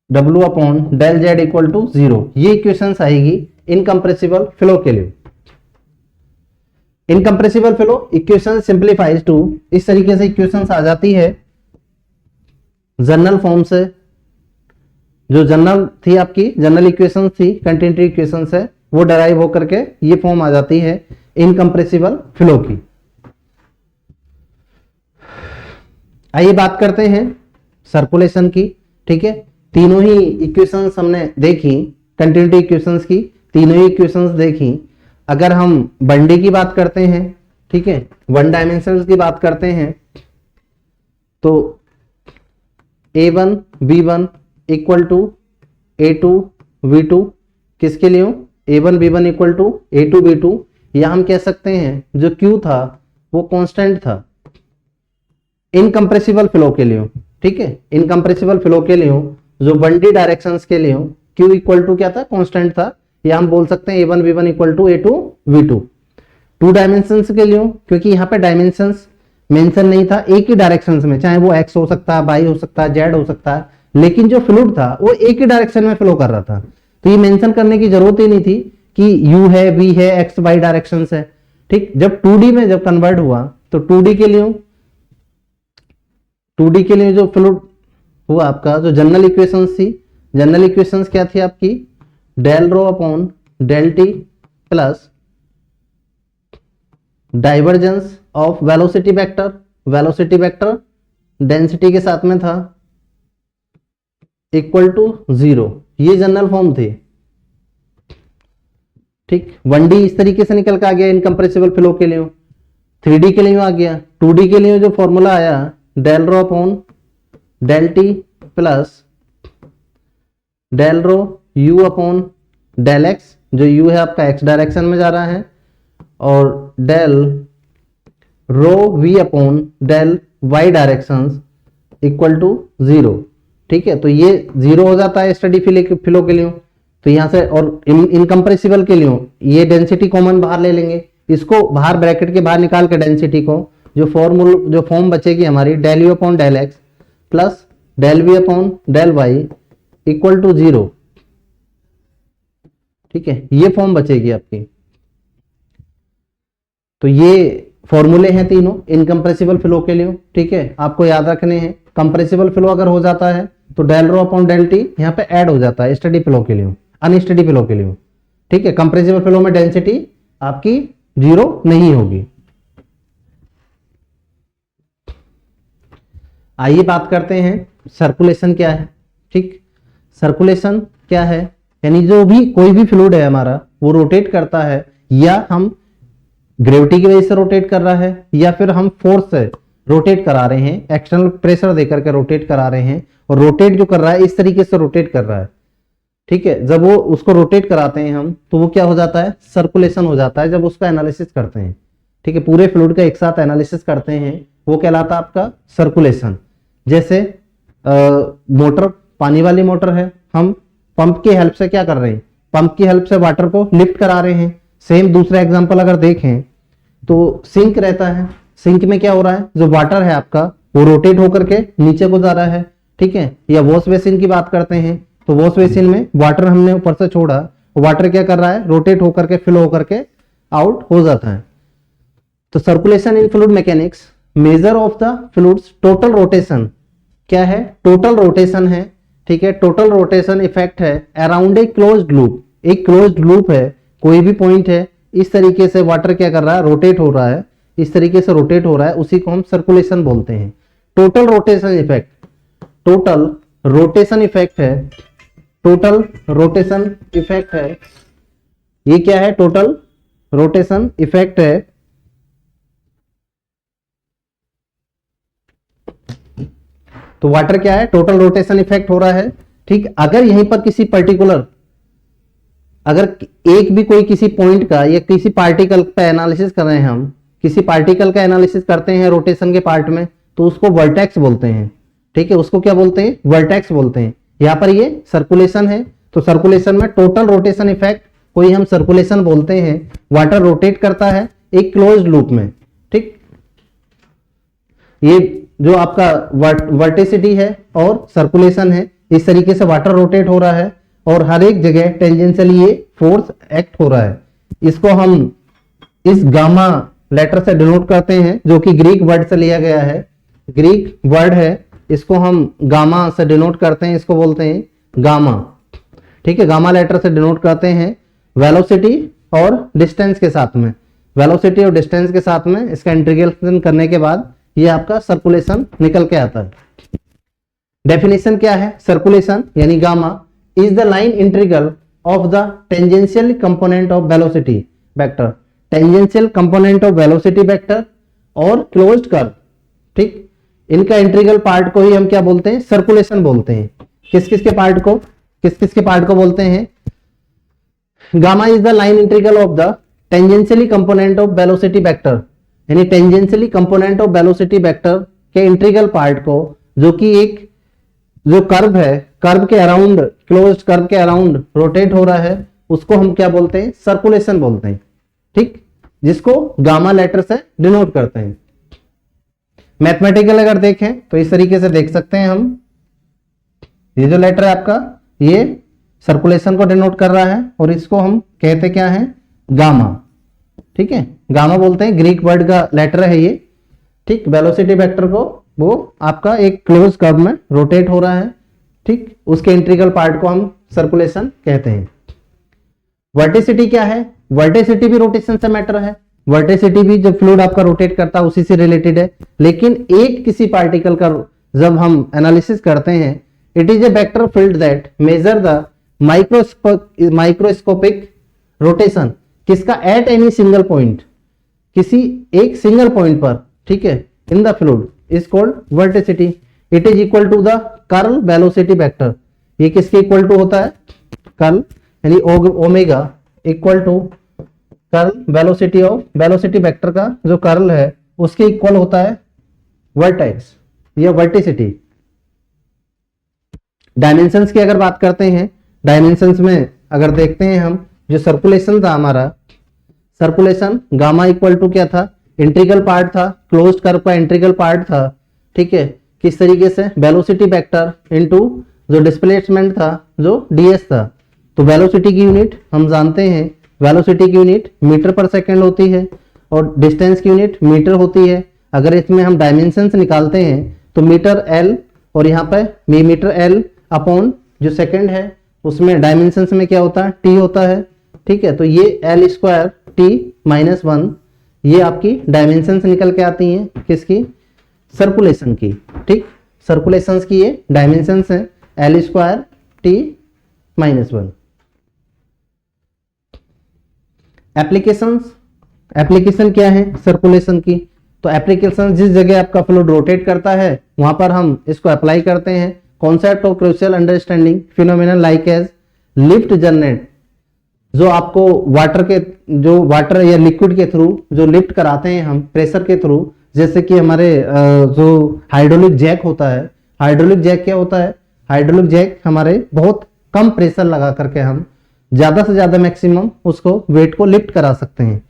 डब्ल्यू upon del z equal to 0। ये इक्वेशंस आएगी इनकंप्रेसिबल फ्लो के लिए। Incompressible flow equation simplifies to, इस तरीके से इक्वेशन आ जाती है जनरल फॉर्म से, जो जनरल थी आपकी जनरल इक्वेशन थी कंटिन्यूटी इक्वेशन से, वो डराइव होकर के ये फॉर्म आ जाती है इनकम्प्रेसिबल फ्लो की। आइए बात करते हैं सर्कुलेशन की। ठीक है, तीनों ही इक्वेशंस हमने देखी, कंटिन्यूटी इक्वेशंस की तीनों ही इक्वेशंस देखी। अगर हम बंडी की बात करते हैं, ठीक है, वन डायमेंशंस की बात करते हैं, तो a1 b1 equal to a2 v2 किसके लिए हो, a1 b1 equal to a2 b2, या हम कह सकते हैं जो q था वो कांस्टेंट था इनकम्प्रेसिबल फ्लो के लिए। ठीक है, इनकम्प्रेसिबल फ्लो के लिए जो बंडी डायरेक्शंस के लिए q इक्वल टू क्या था, कांस्टेंट था, या हम बोल सकते हैं a1 b1 equal to a2 v2। To dimensions के लिए क्योंकि यहाँ पे डायमेंशंस मेंशन नहीं था, एक ही डायरेक्शंस में, चाहे वो x हो सकता है, y हो सकता है, z हो सकता है, लेकिन जो फ्लूइड था वो एक ही डायरेक्शन में फ्लो कर रहा था, तो ये मेंशन करने की जरूरत ही नहीं थी कि u है, v है, x y डायरेक्शन है। ठीक, जब 2D में जब कन्वर्ट हुआ तो 2D के लिए जो फ्लूइड हुआ आपका, जो जनरल इक्वेशंस थी, जनरल इक्वेशंस क्या थी आपकी, del rho upon del T plus divergence of velocity vector density के साथ में था इक्वल टू 0, ये जनरल फॉर्म थी। ठीक, 1D इस तरीके से निकल के आ गया इनकम्प्रेसिबल फ्लो के लिए, 3D के लिए आ गया, 2D के लिए जो फॉर्मूला आया del rho upon del T plus del rho u upon del x, जो u है आपका x डायरेक्शन में जा रहा है, और del rho v upon del y direction equal to 0। ठीक है, तो ये 0 हो जाता है स्टडी फ्लो के लिए, तो यहां से, और इनकम्प्रेसिबल के लिए ये डेंसिटी कॉमन बाहर ले लेंगे, इसको बाहर ब्रैकेट के बाहर निकाल के डेंसिटी को, जो फॉर्म बचेगी हमारी del u upon del x plus del v upon del y equal to 0। ठीक है, ये फॉर्म बचेगी आपकी। तो ये फॉर्मूले हैं तीनों इनकम्प्रेसिबल फ्लो के लिए। ठीक है, आपको याद रखने हैं, कंप्रेसिबल फ्लो अगर हो जाता है तो del rho upon del t यहाँ पे ऐड हो जाता है स्टडी फ्लो के लिए, अनस्टडी फ्लो के लिए। ठीक है, कंप्रेसिबल फ्लो में डेंसिटी आपकी 0 नहीं होगी। आइए बात करते हैं सर्कुलेशन क्या है। ठीक, सर्कुलेशन क्या है, यानी जो भी कोई भी फ्लूइड है हमारा वो रोटेट करता है, या हम ग्रेविटी की वजह से रोटेट कर रहा है, या फिर हम फोर्स से रोटेट करा रहे हैं, एक्सटर्नल प्रेशर देकर के रोटेट करा रहे हैं, और रोटेट जो कर रहा है इस तरीके से रोटेट कर रहा है। ठीक है, जब वो उसको रोटेट कराते हैं हम, तो वो क्या हो जाता है, सर्कुलेशन हो जाता है जब उसका एनालिसिस करते हैं। ठीक है, पूरे फ्लूइड का एक साथ एनालिसिस करते हैं, वो कहलाता है आपका सर्कुलेशन। जैसे मोटर, पानी वाली मोटर है, हम पंप की हेल्प से क्या कर रहे हैं, पंप की हेल्प से वाटर को लिफ्ट करा रहे हैं। सेम दूसरा एग्जांपल अगर देखें तो सिंक रहता है, सिंक में क्या हो रहा है, जो वाटर है आपका वो रोटेट होकर के नीचे को जा रहा है। ठीक है, या वॉश बेसिन की बात करते हैं तो वॉश बेसिन में वाटर हमने ऊपर से छोड़ा, वाटर क्या कर रहा है, रोटेट होकर के फ्लो होकर के आउट हो जाता है। तो circulation in fluid mechanics, measure of the fluids total rotation, क्या है, टोटल रोटेशन है। ठीक है, टोटल रोटेशन इफेक्ट है अराउंड ए क्लोज्ड लूप, एक क्लोज्ड लूप है, कोई भी पॉइंट है, इस तरीके से वाटर क्या कर रहा है, रोटेट हो रहा है, इस तरीके से रोटेट हो रहा है, उसी को हम सर्कुलेशन बोलते हैं। Total rotation effect, total rotation effect है, टोटल रोटेशन इफेक्ट है, ये क्या है, टोटल रोटेशन इफेक्ट है। तो वाटर क्या है, टोटल रोटेशन इफेक्ट हो रहा है। ठीक, अगर यहीं पर किसी पर्टिकुलर, अगर एक भी कोई किसी पॉइंट का या किसी पार्टिकल का एनालिसिस कर रहे हैं, हम किसी पार्टिकल का एनालिसिस करते हैं रोटेशन के पार्ट में, तो उसको वर्टेक्स बोलते हैं। ठीक है, उसको क्या बोलते हैं, वर्टेक्स बोलते हैं। यहां पर ये सर्कुलेशन है, तो सर्कुलेशन में टोटल रोटेशन इफेक्ट कोई हम सर्कुलेशन बोलते हैं। वाटर रोटेट करता है एक क्लोज्ड लूप में। ठीक, ये जो आपका वर्टिसिटी है और सर्कुलेशन है, इस तरीके से वाटर रोटेट हो रहा है, और हर एक जगह टेंजेंशियली ये फोर्स एक्ट हो रहा है। इसको हम इस गामा लेटर से डिनोट करते हैं, जो कि ग्रीक वर्ड से लिया गया है, ग्रीक वर्ड है, इसको हम गामा से डिनोट करते हैं, इसको बोलते हैं गामा। ठीक है, गामा लेटर से डिनोट करते हैं वेलोसिटी और डिस्टेंस के साथ में, वेलोसिटी और डिस्टेंस के साथ में इसका इंटीग्रेशन करने के बाद ये आपका सर्कुलेशन निकल के आता है। डेफिनेशन क्या है? सर्कुलेशन यानी gamma is the line integral of the tangential component of velocity vector, tangential component of velocity vector और क्लोज्ड कर्व। ठीक, इनका इंटीग्रल पार्ट को ही हम क्या बोलते हैं? सर्कुलेशन बोलते हैं। किस किस के पार्ट को, किस किस के पार्ट को बोलते हैं? Gamma is the line integral of the tangentially component of velocity vector, यानी tangentially component of velocity vector के इंटीग्रल पार्ट को, जो कि एक जो कर्व है, कर्व के अराउंड, क्लोज्ड कर्व के अराउंड रोटेट हो रहा है, उसको हम क्या बोलते हैं? सर्कुलेशन बोलते हैं। ठीक, जिसको गामा लेटर से डिनोट करते हैं। मैथमेटिकल अगर देखें तो इस तरीके से देख सकते हैं हम, ये जो लेटर है आपका, ये सर्कुलेशन को डिनोट कर रहा है और इसको हम कहते क्या है? गामा। ठीक है, गामा बोलते हैं, ग्रीक वर्ड का लेटर है ये। ठीक, वेलोसिटी वेक्टर को वो आपका एक क्लोज कर्व में रोटेट हो रहा है। ठीक, उसके इंटीग्रल पार्ट को हम सर्कुलेशन कहते हैं। वर्टिसिटी क्या है? वर्टिसिटी भी रोटेशन से मैटर है। वर्टिसिटी भी जो फ्लूइड आपका रोटेट करता है उसी से रिलेटेड है, लेकिन एक किसी पार्टिकल का जब हम एनालिसिस करते हैं, it is a vector field that measure the microscopic rotation, किसका? एट एनी सिंगल पॉइंट, किसी एक सिंगल पॉइंट पर। ठीक है, in the fluid is called vorticity. It is equal to the curl velocity vector. ये किसके इक्वल टू होता है? कर्ल यानी omega equal to curl velocity of, velocity vector का जो कर्ल है उसके इक्वल होता है वर्टेक्स या वर्टिसिटी। डायमेंशंस की अगर बात करते हैं, डायमेंशंस में अगर देखते हैं हम, जो सर्कुलेशन था हमारा, सर्कुलेशन गामा इक्वल टू क्या था? इंटीग्रल पार्ट था, क्लोज्ड कर्व का इंटीग्रल पार्ट था। ठीक है, किस तरीके से? वेलोसिटी वेक्टर इनटू जो डिस्प्लेसमेंट था, जो ds था। तो वेलोसिटी की यूनिट हम जानते हैं, वेलोसिटी की यूनिट मीटर पर सेकंड होती है और डिस्टेंस की यूनिट मीटर होती है। अगर इसमें हम डायमेंशंस निकालते हैं तो मीटर l और यहाँ पे मीटर l अपॉन जो सेकंड है उसमें डायमेंशंस में क्या होता है? t होता है। ठीक है, तो ये l स्क्वायर t-1, ये आपकी डायमेंशंस निकल के आती हैं, किसकी? सर्कुलेशन की। ठीक, सर्कुलेशंस की ये डायमेंशंस हैं, l square t-1। Applications, application क्या है सर्कुलेशन की? तो एप्लीकेशन जिस जगह आपका फ्लूइड रोटेट करता है वहां पर हम इसको अप्लाई करते हैं। Concept of crucial understanding phenomenon like as lift generate, जो आपको वाटर के, जो वाटर या लिक्विड के थ्रू जो लिफ्ट कराते हैं हम प्रेशर के थ्रू, जैसे कि हमारे जो हाइड्रोलिक जैक होता है। हाइड्रोलिक जैक क्या होता है? हाइड्रोलिक जैक हमारे बहुत कम प्रेशर लगा करके हम ज्यादा से ज्यादा मैक्सिमम उसको वेट को लिफ्ट करा सकते हैं।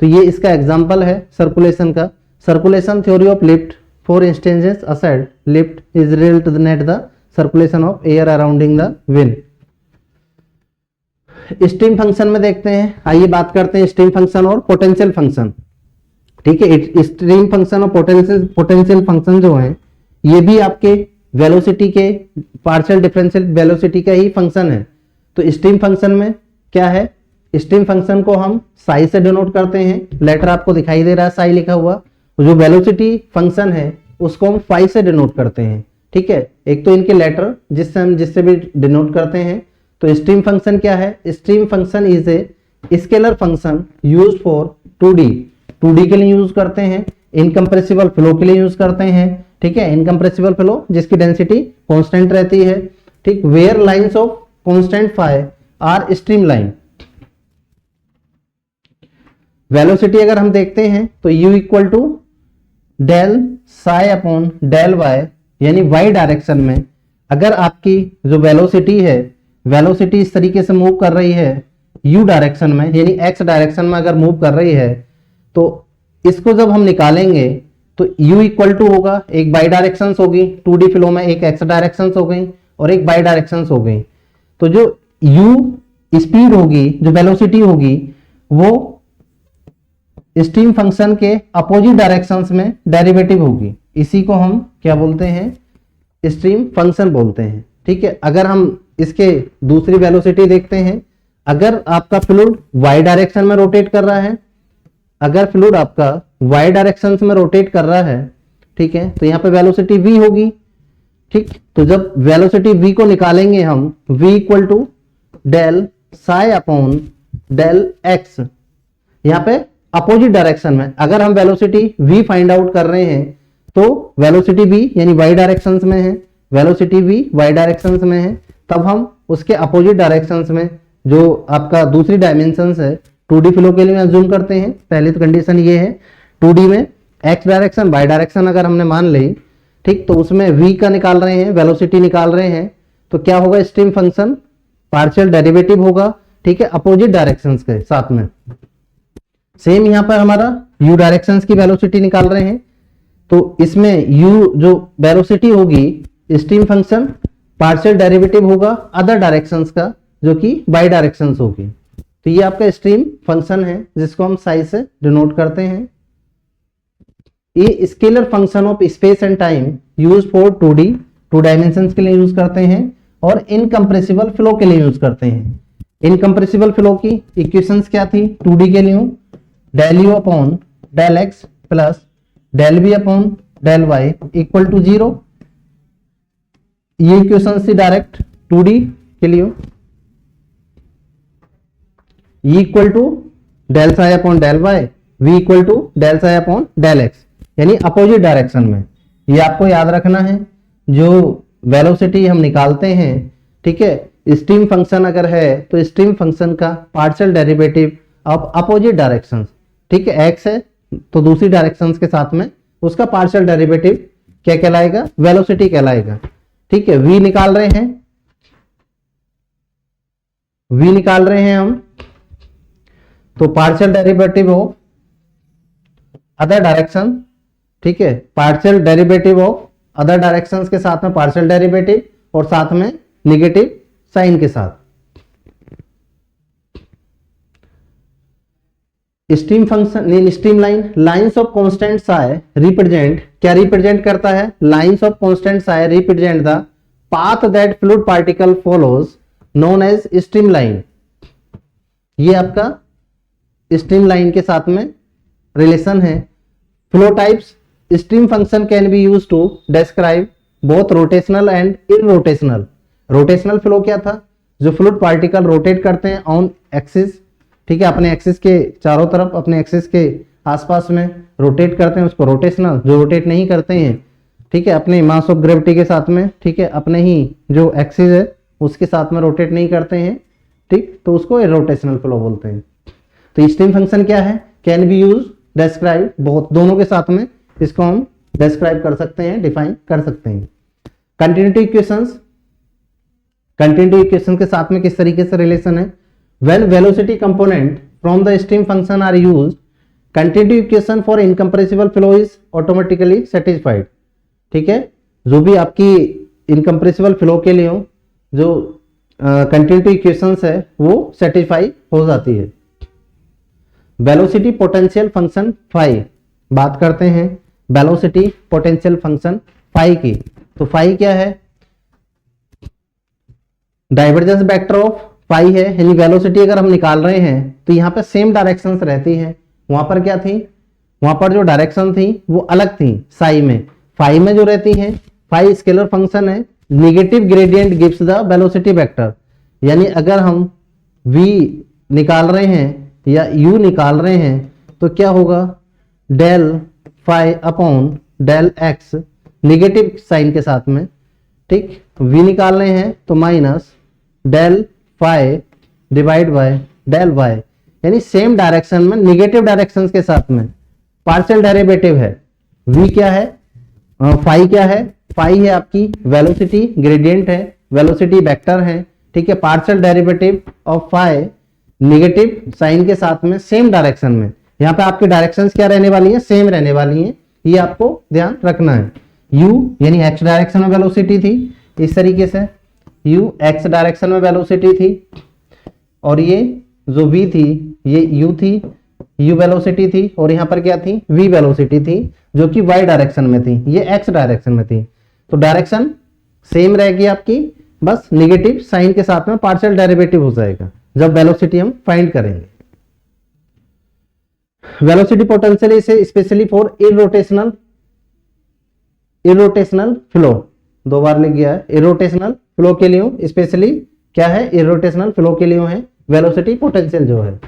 तो ये इसका एग्जांपल है सर्कुलेशन का। Circulation theory of lift, for instances as said lift is real to the net the circulation of air arounding the wind. Stream function में देखते हैं, आइए बात करते हैं स्ट्रीम फंक्शन और पोटेंशियल फंक्शन। ठीक है, स्ट्रीम फंक्शन और पोटेंशियल फंक्शन जो है ये भी आपके वेलोसिटी के, पार्शियल डिफरेंशियल वेलोसिटी का ही फंक्शन है। तो स्ट्रीम फंक्शन में क्या है? स्ट्रीम फंक्शन को हम साई से डिनोट करते हैं, लेटर आपको दिखाई दे रहा है साई लिखा हुआ। जो वेलोसिटी फंक्शन है उसको हम फाई से डिनोट करते हैं। ठीक है, एक तो इनके लेटर जिससे भी डिनोट करते हैं। तो स्ट्रीम फंक्शन क्या है? Stream function is a scalar function used for 2D के लिए यूज करते हैं, इनकम्प्रेसिबल फ्लो के लिए यूज करते हैं। ठीक है, इनकम्प्रेसिबल फ्लो जिसकी डेंसिटी कांस्टेंट रहती है। ठीक, where lines of constant phi are stream line. Velocity अगर हम देखते हैं तो u equal to del psi upon del y, यानी y डायरेक्शन में अगर आपकी जो वेलोसिटी है, वेलोसिटी इस तरीके से मूव कर रही है u डायरेक्शन में, यानी x डायरेक्शन में अगर मूव कर रही है, तो इसको जब हम निकालेंगे तो u इक्वल टू होगा, एक बाई डायरेक्शन होगी 2D फ्लो में, एक x डायरेक्शन हो गई और एक बाई डायरेक्शन हो गई। तो जो u स्पीड होगी, जो वेलोसिटी होगी, वो स्ट्रीम फंक्शन के अपोजिट डायरेक्शंस में डेरिवेटिव होगी, इसी को हम क्या बोलते हैं, स्ट्रीम फंक्शन बोलते हैं। ठीक है, अगर हम इसके दूसरी वेलोसिटी देखते हैं, अगर आपका फ्लूइड वाई डायरेक्शन में रोटेट कर रहा है, अगर फ्लूइड आपका वाई डायरेक्शन में रोटेट कर रहा है, ठीक है, तो यहाँ पे वेलोसिटी v होगी। ठीक, तो जब वेलोसिटी v को निकालेंगे हम, v equal to del psi upon del x, यहाँ पे अपोजिट डायरेक्शन में अगर हम वेलोसिटी v फाइंड आउट कर रहे हैं, तो वेलोसिटी v यानी y डायरेक्शन में है, वेलोसिटी v y डायरेक्शन में है, तब हम उसके अपोजिट डायरेक्शन में जो आपका दूसरी डायमेंशन है 2D फ्लो के लिए अज्यूम करते हैं। पहली तो कंडीशन ये है, 2D में x डायरेक्शन y डायरेक्शन अगर हमने मान ली, ठीक, तो उसमें v का निकाल रहे हैं, वेलोसिटी निकाल रहे हैं, तो क्या होगा, स्ट्रीम फंक्शन पार्शियल डेरिवेटिव होगा। ठीक है, अपोजिट डायरेक्शंस के साथ में। सेम यहां पर हमारा u डायरेक्शंस की वेलोसिटी निकाल रहे हैं, तो इसमें u जो वेलोसिटी होगी, स्ट्रीम फंक्शन पार्शियल डेरिवेटिव होगा अदर डायरेक्शंस का, जो कि y डायरेक्शंस होगी। तो ये आपका स्ट्रीम फंक्शन है जिसको हम साई से डिनोट करते हैं। ये scalar function of space and time use for 2D, 2 dimensions के लिए यूज करते हैं, और इनकम्प्रेसिबल फ्लो के लिए यूज करते हैं। इनकम्प्रेसिबल फ्लो की इक्वेशंस क्या थी 2D के लिए, del u upon del x plus del b upon del y equal to 0। ये इक्वेशंस थी डायरेक्ट 2D के लिए। E equal to del psi upon del y, V equal to del psi upon del x, यानी अपोजिट डायरेक्शन में। ये आपको याद रखना है, जो वेलोसिटी हम निकालते हैं, ठीक है, स्ट्रीम फंक्शन अगर है तो स्ट्रीम फंक्शन का partial derivative of opposite direction, ठीक है, x है तो दूसरी डायरेक्शन के साथ में उसका पार्शियल डेरिवेटिव क्या कहलाएगा, वेलोसिटी कहलाएगा। ठीक है, v निकाल रहे हैं, v निकाल रहे हैं हम, तो partial derivative of other direction, ठीक है, partial derivative of other directions के साथ में पार्शियल डेरिवेटिव और साथ में नेगेटिव साइन के साथ। Stream function, stream line, lines of constant psi represent, क्या रिप्रेजेंट करता है, lines of constant psi represent the path that fluid particle follows known as stream line. ये आपका स्ट्रीम लाइन के साथ में रिलेशन है। Flow types, stream function can be use to describe both rotational and irrotational. Rotational flow क्या था, जो फ्लूइड पार्टिकल रोटेट करते हैं ऑन एक्सिस, ठीक है, अपने एक्सिस के चारों तरफ, अपने एक्सिस के आसपास में रोटेट करते हैं, उसको रोटेशनल। जो रोटेट नहीं करते हैं, ठीक है, अपने मास ऑफ ग्रेविटी के साथ में, ठीक है, अपने ही जो एक्सिस है उसके साथ में रोटेट नहीं करते हैं, ठीक, तो उसको इरोटेशनल फ्लो बोलते हैं। तो स्ट्रीम फंक्शन क्या है, can be use describe both, दोनों के साथ में इसको हम डिस्क्राइब कर सकते हैं, डिफाइन कर सकते हैं। कंटिन्यूटी इक्वेशंस, कंटिन्यूटी इक्वेशन के साथ में किस तरीके से रिलेशन है, when velocity component from the stream function are used, continuity equation for incompressible flow is automatically satisfied. ठीक है, जो भी आपकी इनकम्प्रेसिबल फ्लो के लिए हो, जो कंटिन्यूटी इक्वेशंस है वो सेटिस्फाई हो जाती है। वेलोसिटी पोटेंशियल फंक्शन फाई, बात करते हैं वेलोसिटी पोटेंशियल फंक्शन फाई की। तो फाई क्या है, डाइवर्जेंस वेक्टर ऑफ फाई है, यानी वेलोसिटी अगर हम निकाल रहे हैं तो यहाँ पे सेम डायरेक्शंस रहती है। वहां पर क्या थी, वहां पर जो डायरेक्शन थी वो अलग थी साई में। फाई में जो रहती है, फाई स्केलर फंक्शन है, negative gradient gives the velocity vector, यानी अगर हम v निकाल रहे हैं या u निकाल रहे हैं तो क्या होगा, del phi upon del x, negative sign के साथ में, ठीक, v निकाल रहे हैं तो minus del phi divide by del y, यानी सेम डायरेक्शन में नेगेटिव डायरेक्शंस के साथ में पार्शियल डेरिवेटिव है। v क्या है, फाई क्या है, फाई है आपकी वेलोसिटी ग्रेडियंट है, वेलोसिटी वेक्टर है, ठीक है, partial derivative of phi negative sign के साथ में सेम डायरेक्शन में। यहाँ पे आपकी डायरेक्शंस क्या रहने वाली है, सेम रहने वाली है, ये आपको ध्यान रखना है। u यानी x डायरेक्शन में वेलोसिटी थी, इस तरीके से u x डायरेक्शन में वेलोसिटी थी, और ये जो v थी ये u थी, u वेलोसिटी थी और यहाँ पर क्या थी, v वेलोसिटी थी, जो कि y डायरेक्शन में थी, ये x डायरेक्शन में थी। तो डायरेक्शन सेम रहेगी आपकी, बस निगेटिव साइन के साथ में पार्शियल डेरिवेटिव हो जाएगा जब वेलोसिटी हम फाइंड करेंगे। Velocity potential is specially for irrotational flow, दो बार लिख गया है, इरोटेशनल फ्लो के लिए स्पेशली क्या है, इरोटेशनल फ्लो के लिए है वेलोसिटी पोटेंशियल जो है,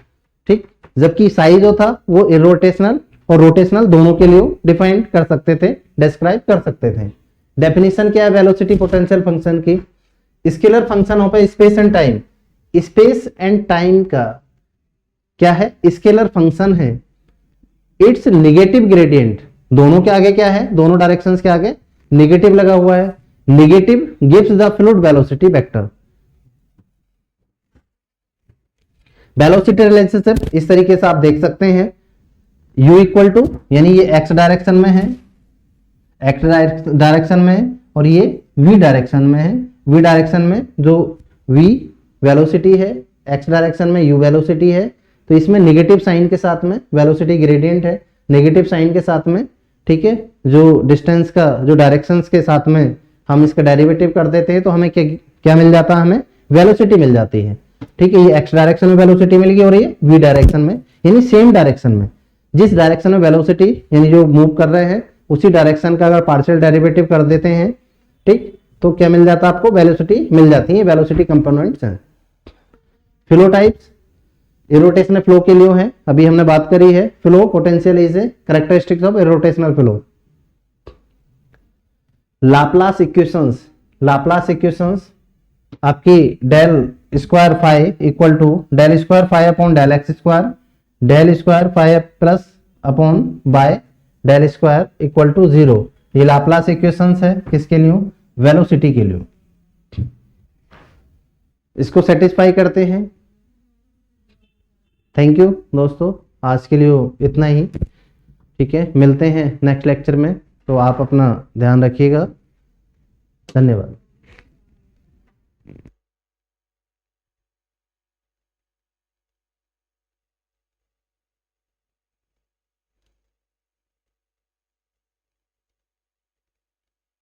ठीक। जबकि साइज जो था वो इरोटेशनल और रोटेशनल दोनों के लिए डिफाइन कर सकते थे, डिस्क्राइब कर सकते थे। डेफिनेशन क्या है वेलोसिटी पोटेंशियल फंक्शन की, स्केलर फंक्शन होता है space and time, space and time का क्या है, स्केलर फंक्शन है, इट्स नेगेटिव ग्रेडियंट, दोनों के आगे क्या है, दोनों डायरेक्शंस के आगे नेगेटिव लगा हुआ है, negative gives the fluid velocity vector. Velocity relationship इस तरीके से आप देख सकते हैं, u इक्वल टू, यानी ये x डायरेक्शन में है, x डायरेक्शन में है और ये v डायरेक्शन में है। v डायरेक्शन में जो v वेलोसिटी है, x डायरेक्शन में u वेलोसिटी है, तो इसमें नेगेटिव साइन के साथ में वेलोसिटी ग्रेडियंट है, नेगेटिव साइन के साथ में, ठीक है। जो डिस्टेंस का, जो डायरेक्शंस के साथ में हम इसका डेरिवेटिव कर देते हैं तो हमें क्या मिल जाता है, हमें वेलोसिटी मिल जाती है, ठीक है। ये x डायरेक्शन में वेलोसिटी मिल गई और ये v डायरेक्शन में, यानी सेम डायरेक्शन में, जिस डायरेक्शन में वेलोसिटी यानी जो मूव कर रहे हैं उसी डायरेक्शन का अगर पार्शियल डेरिवेटिव कर देते हैं, ठीक, तो क्या मिल जाता है आपको, वेलोसिटी मिल जाती है। वेलोसिटी कंपोनेंट्स हैं। फ्लो टाइप्स इरोटेशनल फ्लो के लिए है, अभी हमने बात करी है। Flow potential is a characteristics of irrotational flow. Laplace equations आपकी del square phi equal to del square phi upon del X square, del square phi plus upon by del square equal to 0, ये लाप्लास इक्वेशंस है किसके लिए, वेलोसिटी के लिए। इसको सेटिस्फाई करते हैं। थैंक यू दोस्तों, आज के लिए इतना ही, ठीक है। मिलते हैं नेक्स्ट लेक्चर में, तो आप अपना ध्यान रखिएगा। धन्यवाद।